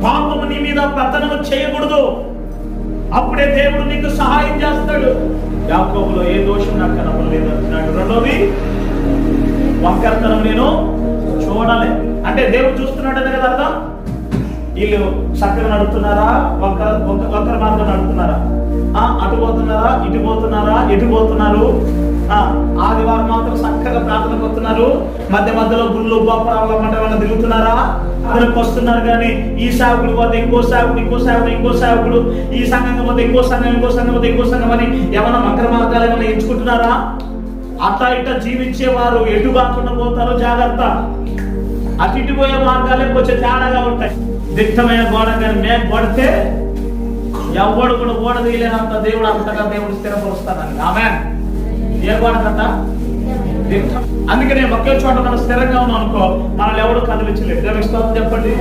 పాపము నీ మీద పతనము చేయకూడదు. అప్పుడే దేవుడు నీకు సహాయం చేస్తాడు. యాకోబులో ఏ దోషం నాకు కనపడలేదు అంటున్నాడు. రెండోది, వంకరతనం నేను చూడలే. అంటే దేవుడు చూస్తున్నాడనే కదా అర్థం. వీళ్ళు చక్కగా నడుపుతున్నారా, వంకర మార్గం నడుపుతున్నారా, అటు పోతున్నారా, ఇటు పోతున్నారా, ఎటు పోతున్నారు, ఆదివారం మాత్రం చక్కగా ప్రార్థన పోతున్నారు, మధ్య మధ్యలో గుళ్ళు గోపురాల మంట తిరుగుతున్నారా, అందులోకి వస్తున్నారు. కానీ ఈ సేవకుడు పోతే ఇంకో సేవకుడు, ఇంకో సేవకుడు, ఇంకో సేవకుడు, ఈ సంఘం పోతే ఇంకో సంఘం, ఇంకో సంఘం పోతే ఇంకో సంఘం అని ఏమైనా వంకర మార్గాలు ఏమైనా ఎంచుకుంటున్నారా? అట్లా ఇట్లా జీవించేవారు ఎటు కాకుండా పోతారో జాగ్రత్త. అటు ఇటు పోయే మార్గాలే కొంచెం తేడాగా ఉంటాయి. దిట్టమైన గోడ కానీ మేము పడితే ఎవడు కూడా గోడ తీయలేనంత దేవుడు అంతగా దేవుడు స్థిరపరుస్తానని. ఆమేన్. ఏ గోడ కట్ట దిట్టం. అందుకనే ఒకే చోట మనం స్థిరంగా ఉన్నాం అనుకో, మనల్ని ఎవడు కదిలించలేదు. చెప్పండి.